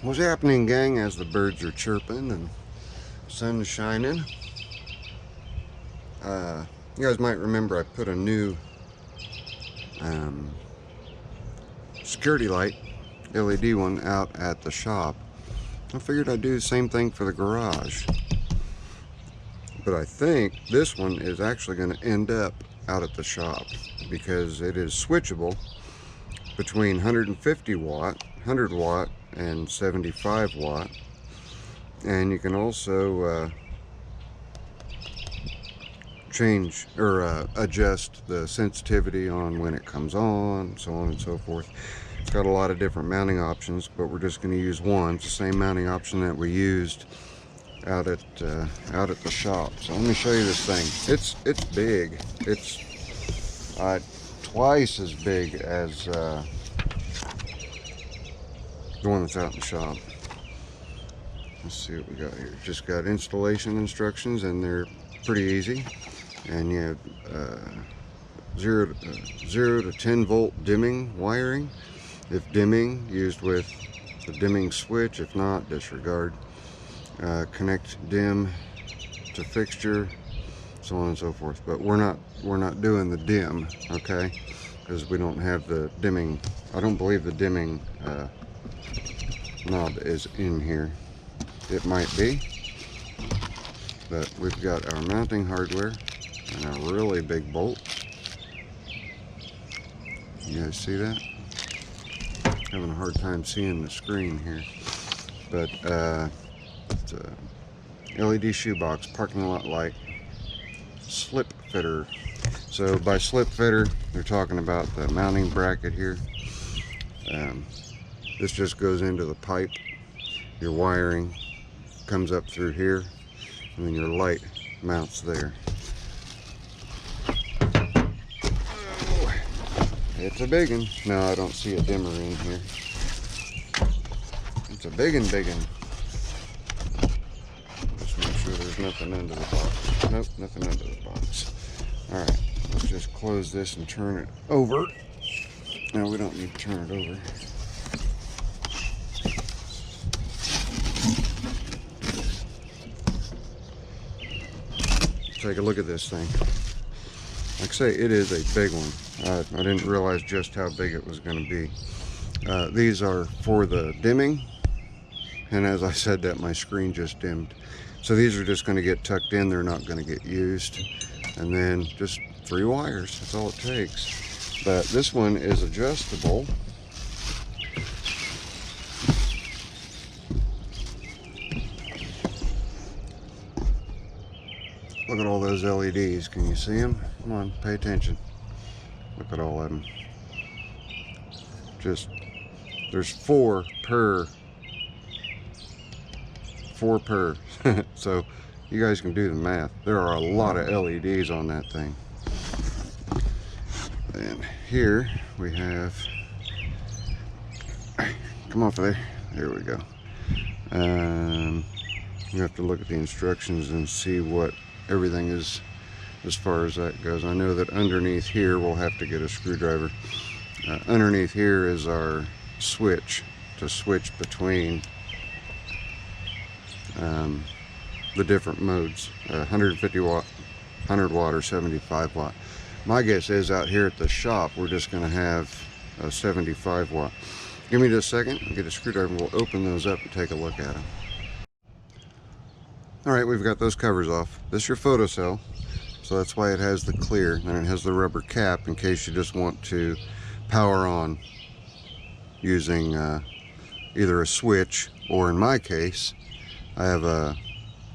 What's happening, gang? As the birds are chirping and sun shining, you guys might remember I put a new security light, LED one, out at the shop. I figured I'd do the same thing for the garage, but I think this one is actually going to end up out at the shop because it is switchable between 150 watt, 100 watt, and 75 watt, and you can also change or adjust the sensitivity on when it comes on, so on and so forth. It's got a lot of different mounting options, but we're just going to use one. It's the same mounting option that we used out at the shop. So let me show you this thing. It's big. It's twice as big as the one that's out in the shop. Let's see what we got here. Just got installation instructions, and they're pretty easy. And you have 0 to 10 volt dimming wiring. If dimming, used with the dimming switch. If not, disregard. Connect dim to fixture, so on and so forth. But we're not doing the dim, okay? Because we don't have the dimming. I don't believe the dimming knob is in here. It might be, but we've got our mounting hardware and a really big bolt. You guys see that? Having a hard time seeing the screen here, but it's a LED shoebox, parking lot light, slip fitter. So by slip fitter, they're talking about the mounting bracket here. This just goes into the pipe. Your wiring comes up through here, and then your light mounts there. Oh, it's a big one. No, I don't see a dimmer in here. It's a big one. Just make sure there's nothing under the box. Nope, nothing under the box. Alright, let's just close this and turn it over. No, we don't need to turn it over. Take a look at this thing. Like I say, it is a big one. I didn't realize just how big it was going to be. These are for the dimming, and as I said that, my screen just dimmed. So these are just going to get tucked in. They're not going to get used. And then just 3 wires. That's all it takes. But this one is adjustable. Look at all those LEDs. Can you see them? Come on, pay attention. Look at all of them. Just, there's 4 per. So you guys can do the math. There are a lot of LEDs on that thing. And here we have, come off of there. There we go. You have to look at the instructions and see what everything is as far as that goes. I know that underneath here we'll have to get a screwdriver. Underneath here is our switch to switch between the different modes, 150 watt, 100 watt, or 75 watt. My guess is out here at the shop we're just going to have a 75 watt. Give me just a second, I'll get a screwdriver and we'll open those up and take a look at them. Alright, we've got those covers off. This is your photocell, so that's why it has the clear, and it has the rubber cap in case you just want to power on using either a switch, or in my case I have a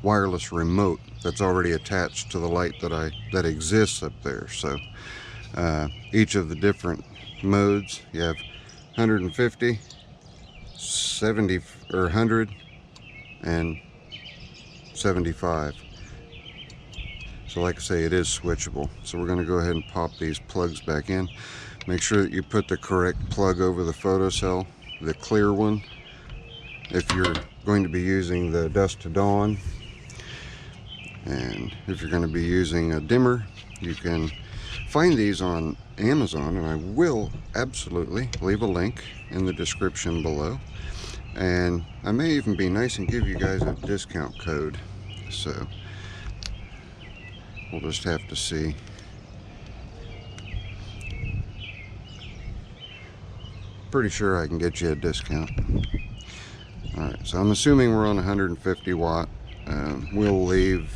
wireless remote that's already attached to the light that exists up there. So each of the different modes, you have 150, 70 or 100, and 75. So like I say, it is switchable. So we're going to go ahead and pop these plugs back in. Make sure that you put the correct plug over the photocell, the clear one, if you're going to be using the dusk to dawn. And if you're going to be using a dimmer, you can find these on Amazon, and I will absolutely leave a link in the description below. And I may even be nice and give you guys a discount code, so we'll just have to see. Pretty sure I can get you a discount. Alright, so I'm assuming we're on 150 watt. We'll leave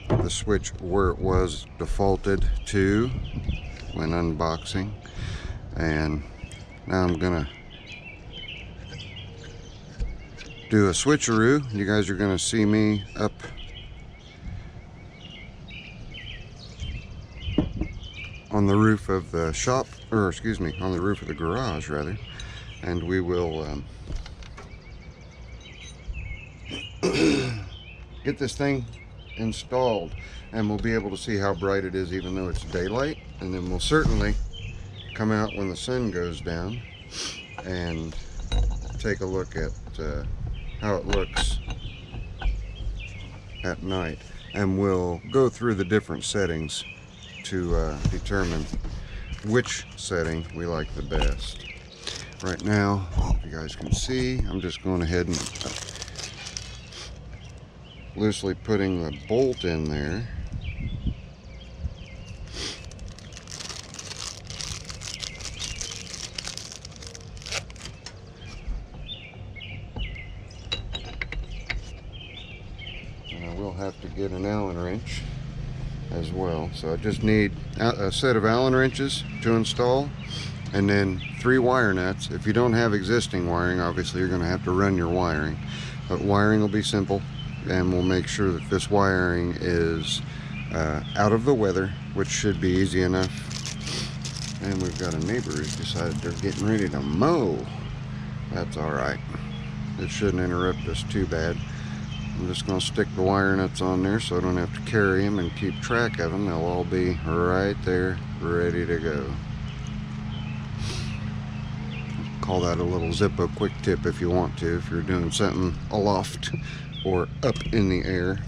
the switch where it was defaulted to when unboxing. And now I'm gonna do a switcheroo. You guys are gonna see me up on the roof of the shop, or excuse me, on the roof of the garage rather, and we will get this thing installed, and we'll be able to see how bright it is even though it's daylight. And then we'll certainly come out when the sun goes down and take a look at how it looks at night, and we'll go through the different settings to determine which setting we like the best. Right now, if you guys can see, I'm just going ahead and loosely putting the bolt in there. And I will have to get an Allen wrench as well. So I just need a set of Allen wrenches to install, and then 3 wire nuts. If you don't have existing wiring, obviously you're going to have to run your wiring, but wiring will be simple, and we'll make sure that this wiring is out of the weather, which should be easy enough. And we've got a neighbor who's decided they're getting ready to mow. That's alright. It shouldn't interrupt us too bad. I'm just going to stick the wire nuts on there so I don't have to carry them and keep track of them. They'll all be right there, ready to go. Call that a little Zippo quick tip if you want to, if you're doing something aloft or up in the air.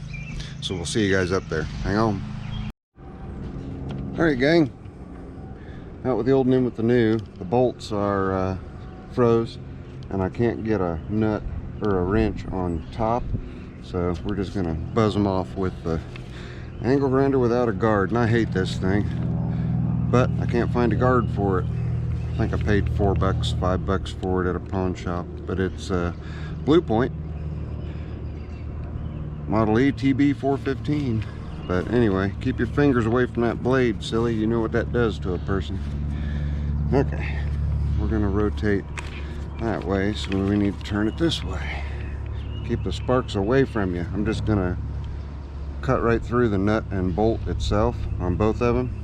So we'll see you guys up there. Hang on. Alright gang, out with the old and in with the new. The bolts are froze, and I can't get a nut or a wrench on top. So we're just gonna buzz them off with the angle grinder without a guard. And I hate this thing, but I can't find a guard for it. I think I paid $4, $5 for it at a pawn shop, but it's Blue Point Model E TB415. But anyway, keep your fingers away from that blade, silly. You know what that does to a person. Okay, we're gonna rotate that way, so we need to turn it this way. Keep the sparks away from you. I'm just gonna cut right through the nut and bolt itself on both of them.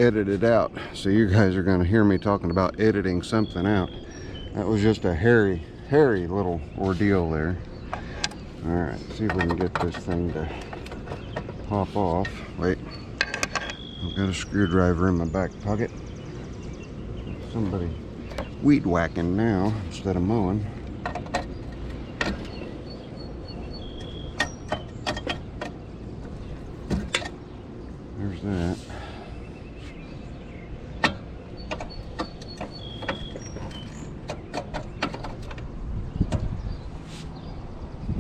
Edit it out, so you guys are gonna hear me talking about editing something out. That was just a hairy little ordeal there. All right, see if we can get this thing to pop off. Wait. I've got a screwdriver in my back pocket. Somebody weed whacking now instead of mowing. There's that.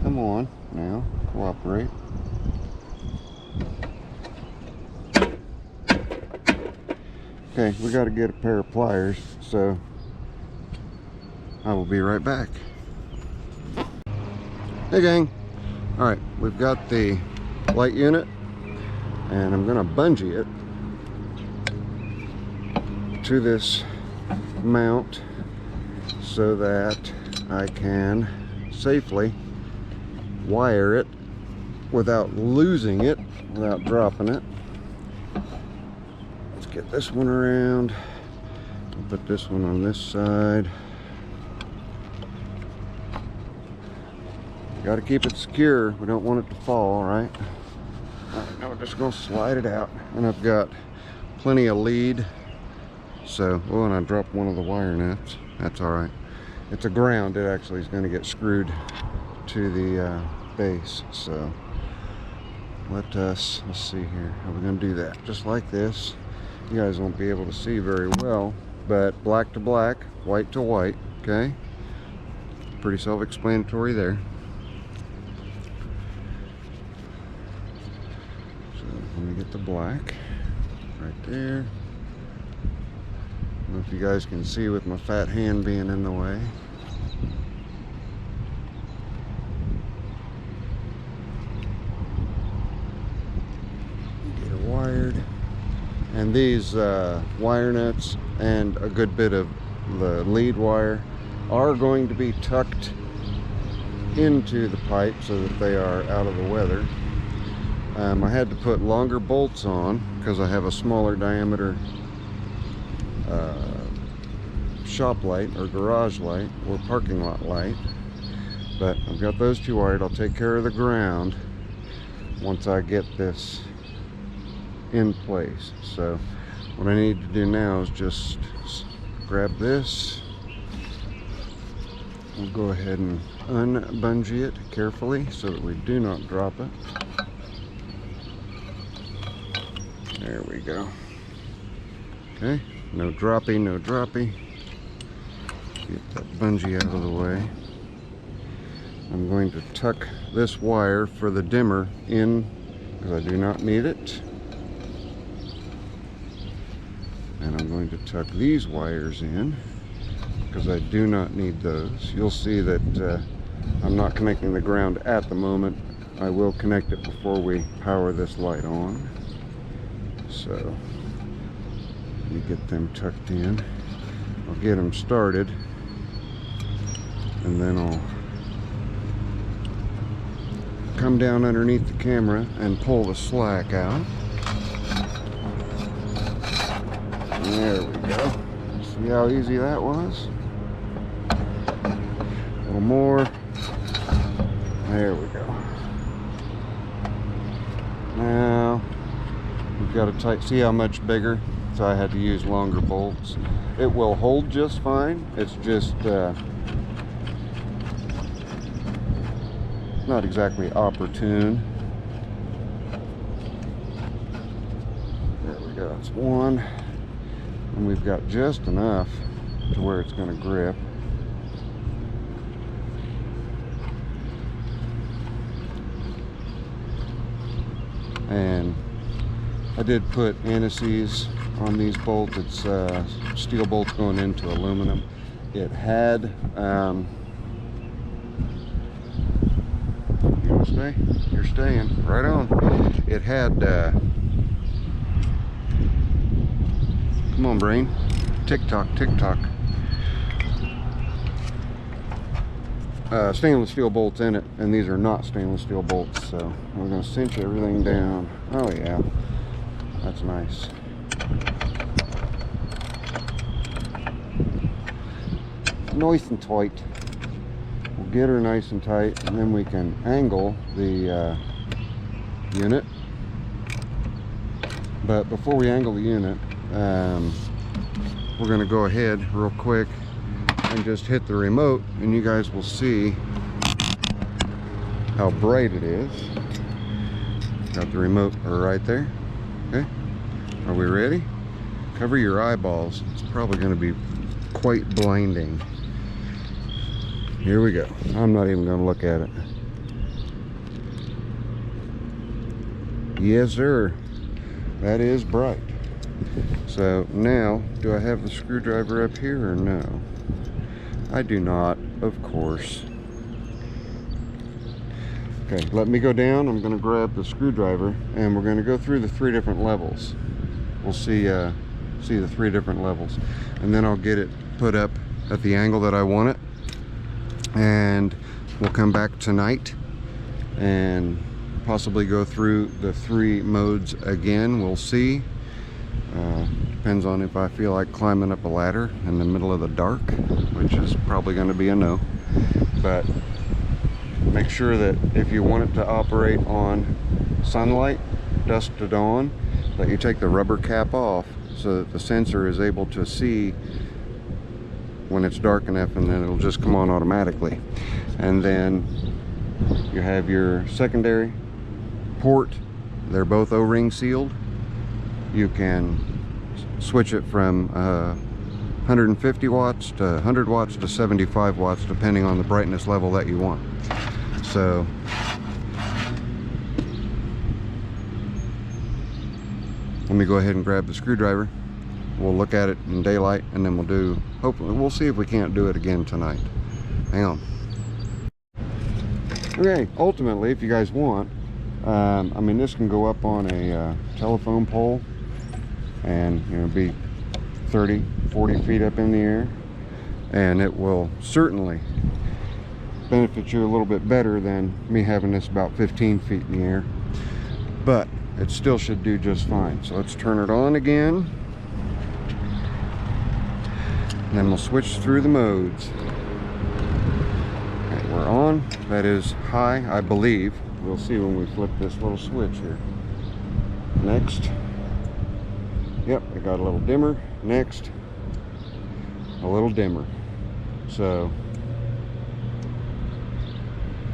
Come on now, cooperate. Okay, we got to get a pair of pliers, so I will be right back. Hey gang, all right, we've got the light unit, and I'm gonna bungee it to this mount so that I can safely wire it without losing it, without dropping it. Get this one around. I'll put this one on this side. Got to keep it secure. We don't want it to fall, right? Now we're just going to slide it out. And I've got plenty of lead. So, oh, and I dropped one of the wire nuts. That's all right. It's a ground. It actually is going to get screwed to the base. So, let's see here. How are we going to do that? Just like this. You guys won't be able to see very well, but black to black, white to white, okay? Pretty self-explanatory there. So let me get the black right there. I don't know if you guys can see with my fat hand being in the way. Get it wired. And these wire nuts and a good bit of the lead wire are going to be tucked into the pipe so that they are out of the weather. I had to put longer bolts on because I have a smaller diameter shop light or garage light or parking lot light, but I've got those two wired. I'll take care of the ground once I get this in place. So what I need to do now is just grab this. We'll go ahead and unbungee it carefully so that we do not drop it. There we go. Okay, no droppy, no droppy. Get that bungee out of the way. I'm going to tuck this wire for the dimmer in because I do not need it. And I'm going to tuck these wires in because I do not need those. You'll see that I'm not connecting the ground at the moment. I will connect it before we power this light on. So let me get them tucked in. I'll get them started and then I'll come down underneath the camera and pull the slack out. There we go. See how easy that was? A little more. There we go. Now we've got to tight. See how much bigger? So I had to use longer bolts. It will hold just fine. It's just not exactly opportune. There we go. It's one. And we've got just enough to where it's going to grip. And I did put anti-seize on these bolts. It's steel bolts going into aluminum. It had you want to stay? You're staying right on. It had come on, brain. Tick tock, tick tock. Stainless steel bolts in it, and these are not stainless steel bolts, so we're going to cinch everything down. Oh yeah, that's nice. Nice and tight. We'll get her nice and tight, and then we can angle the unit. But before we angle the unit, we're going to go ahead real quick and just hit the remote, and you guys will see how bright it is. Got the remote right there. Okay, are we ready? Cover your eyeballs. It's probably going to be quite blinding. Here we go. I'm not even going to look at it. Yes, sir. That is bright. So now, do I have the screwdriver up here or no? I do not, of course. Okay, let me go down. I'm going to grab the screwdriver and we're going to go through the 3 different levels. We'll see the 3 different levels, and then I'll get it put up at the angle that I want it, and we'll come back tonight and possibly go through the 3 modes again. We'll see. Depends on if I feel like climbing up a ladder in the middle of the dark, which is probably going to be a no. But make sure that if you want it to operate on sunlight, dusk to dawn, that you take the rubber cap off so that the sensor is able to see when it's dark enough, and then it'll just come on automatically. And then you have your secondary port they're both O-ring sealed. You can switch it from 150 watts to 100 watts to 75 watts depending on the brightness level that you want. So let me go ahead and grab the screwdriver. We'll look at it in daylight, and then hopefully we'll see if we can't do it again tonight. Hang on. Okay, ultimately, if you guys want, I mean, this can go up on a telephone pole and, you know, be 30, 40 feet up in the air, and it will certainly benefit you a little bit better than me having this about 15 feet in the air, but it still should do just fine. So let's turn it on again, and then we'll switch through the modes. Okay, we're on. That is high, I believe. We'll see when we flip this little switch here. Next. Yep, it got a little dimmer. Next, a little dimmer. So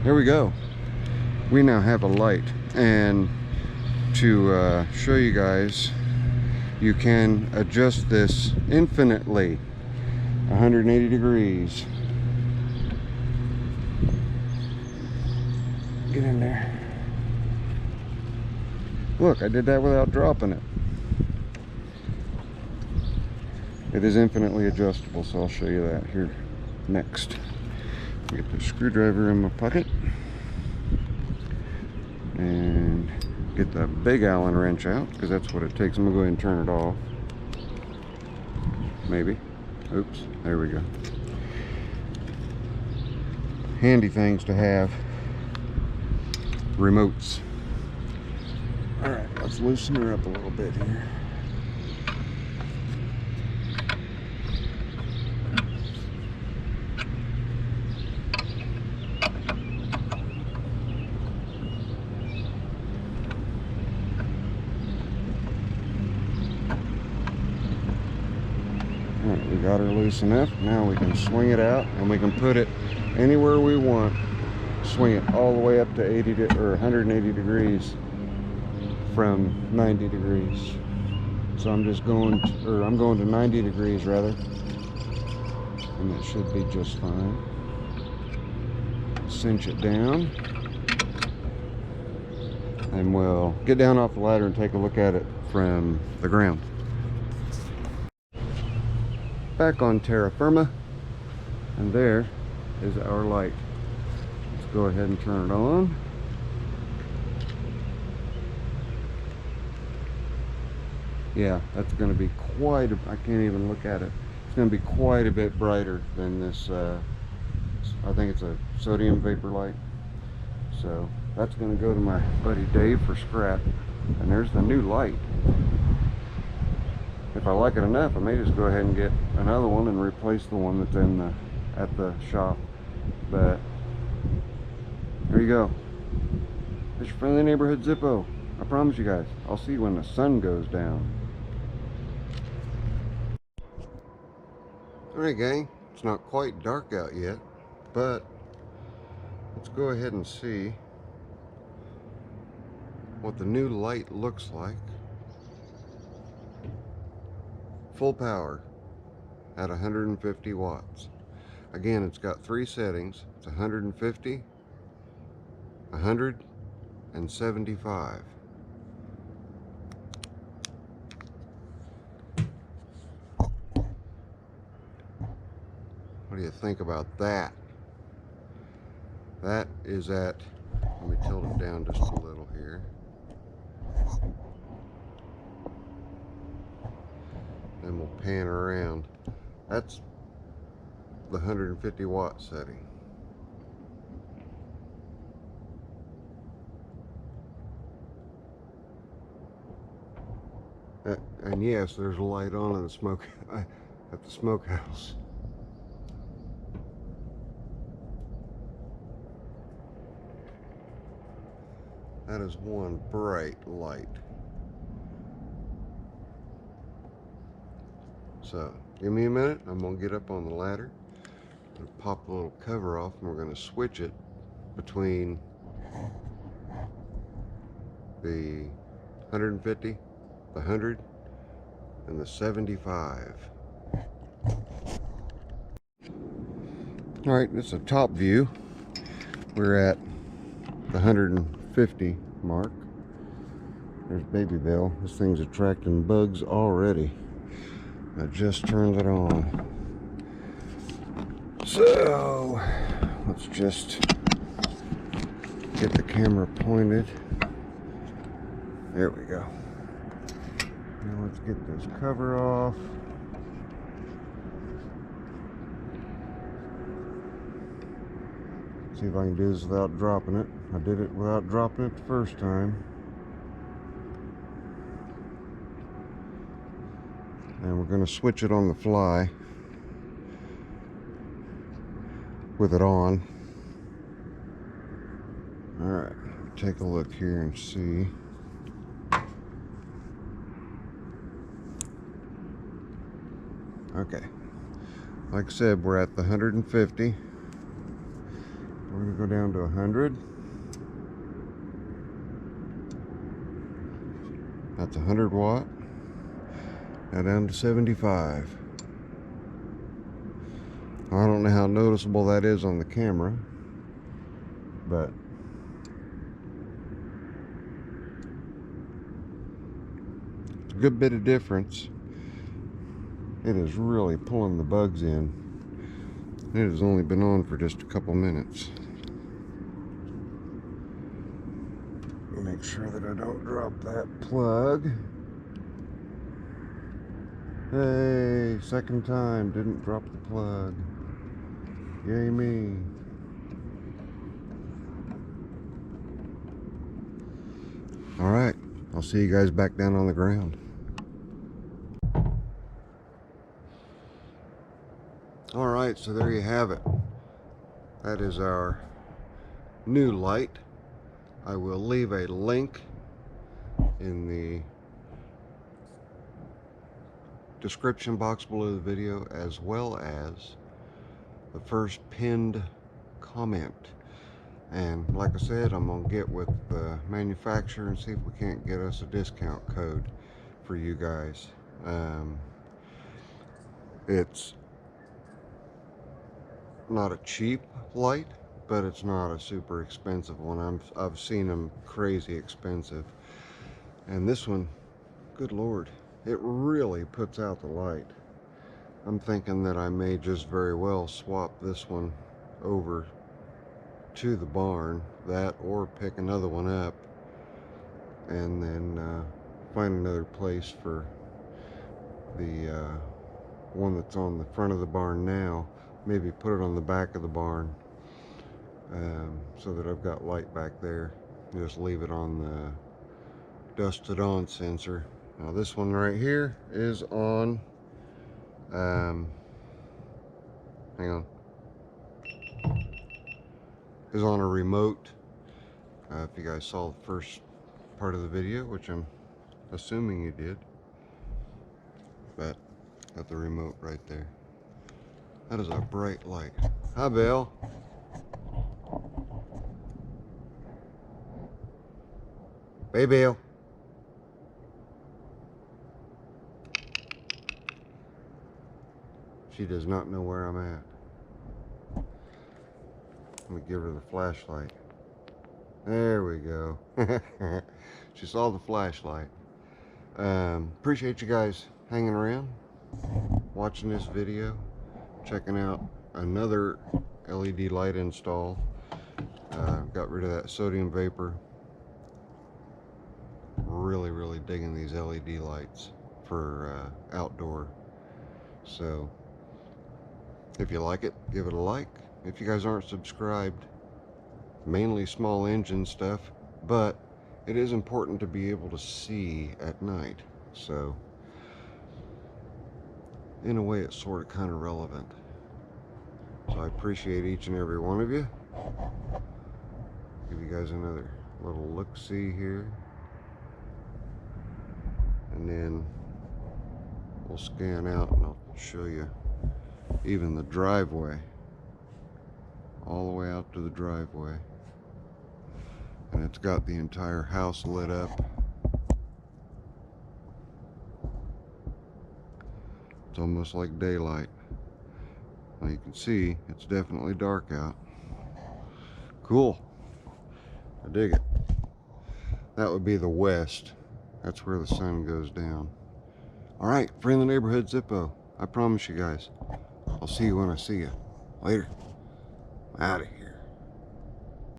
here we go. We now have a light, and to show you guys, you can adjust this infinitely, 180 degrees. Get in there. Look, I did that without dropping it. It is infinitely adjustable, so I'll show you that here next. Get the screwdriver in my pocket and get the big Allen wrench out, because that's what it takes. I'm gonna go ahead and turn it off. Maybe. Oops, there we go. Handy things to have. Remotes. All right, let's loosen her up a little bit here. We got her loose enough. Now we can swing it out, and we can put it anywhere we want. Swing it all the way up to 180 degrees from 90 degrees. So I'm just going to, I'm going to 90 degrees rather, and that should be just fine. Cinch it down, and we'll get down off the ladder and take a look at it from the ground. Back on terra firma, and there is our light. Let's go ahead and turn it on. Yeah, that's going to be quite a, I can't even look at it. It's going to be quite a bit brighter than this, I think it's a sodium vapor light. So that's going to go to my buddy Dave for scrap. And there's the new light. If I like it enough, I may just go ahead and get another one and replace the one that's in the, at the shop. But there you go. It's your friendly neighborhood Zippo. I promise you guys, I'll see you when the sun goes down. Alright gang, it's not quite dark out yet, but let's go ahead and see what the new light looks like. Full power at 150 watts. Again, it's got three settings. It's 150, 100, and 75. What do you think about that? That is at, let me tilt it down just a little here. Then we'll pan around. That's the 150 watt setting. And yes, there's a light on in the smoke at the smokehouse. That is one bright light. So give me a minute. I'm gonna get up on the ladder and pop the little cover off, and we're gonna switch it between the 150, the 100, and the 75. All right, this is a top view. We're at the 150 mark. There's Baby Bell. This thing's attracting bugs already. I just turned it on. So let's just get the camera pointed. There we go. Now let's get this cover off. See if I can do this without dropping it. I did it without dropping it the first time. And we're going to switch it on the fly with it on. Alright, take a look here and see. Okay, like I said, we're at the 150. We're going to go down to 100. That's 100 watt. Now down to 75. I don't know how noticeable that is on the camera, but it's a good bit of difference. It is really pulling the bugs in. It has only been on for just a couple minutes. Make sure that I don't drop that plug. Hey, second time, didn't drop the plug. Yay me. All right, I'll see you guys back down on the ground. All right, so there you have it. That is our new light. I will leave a link in the description box below the video, as well as the first pinned comment. And like I said, I'm gonna get with the manufacturer and see if we can't get us a discount code for you guys. It's not a cheap light, but it's not a super expensive one. I've seen them crazy expensive, and this one, good lord, it really puts out the light. I'm thinking that I may just very well swap this one over to the barn, that, or pick another one up and then find another place for the one that's on the front of the barn now. Maybe put it on the back of the barn, so that I've got light back there. Just leave it on the dusted on sensor. Now this one right here is on, hang on, is on a remote. If you guys saw the first part of the video, which I'm assuming you did, but got the remote right there. That is a bright light. Hi, Bill. Hey, Bill. She does not know where I'm at. Let me give her the flashlight. There we go. She saw the flashlight. Appreciate you guys hanging around, watching this video, checking out another LED light install. Got rid of that sodium vapor. Really digging these LED lights for outdoor. So if you like it, give it a like. If you guys aren't subscribed, mainly small engine stuff, but it is important to be able to see at night. So in a way, it's sort of kind of relevant. So I appreciate each and every one of you. Give you guys another little look-see here. And then we'll scan out and I'll show you even the driveway. All the way out to the driveway. And it's got the entire house lit up. It's almost like daylight. Now you can see it's definitely dark out. Cool. I dig it. That would be the west. That's where the sun goes down. Alright, friendly neighborhood Zippo. I promise you guys. I'll see you when I see you. Later. Out of here.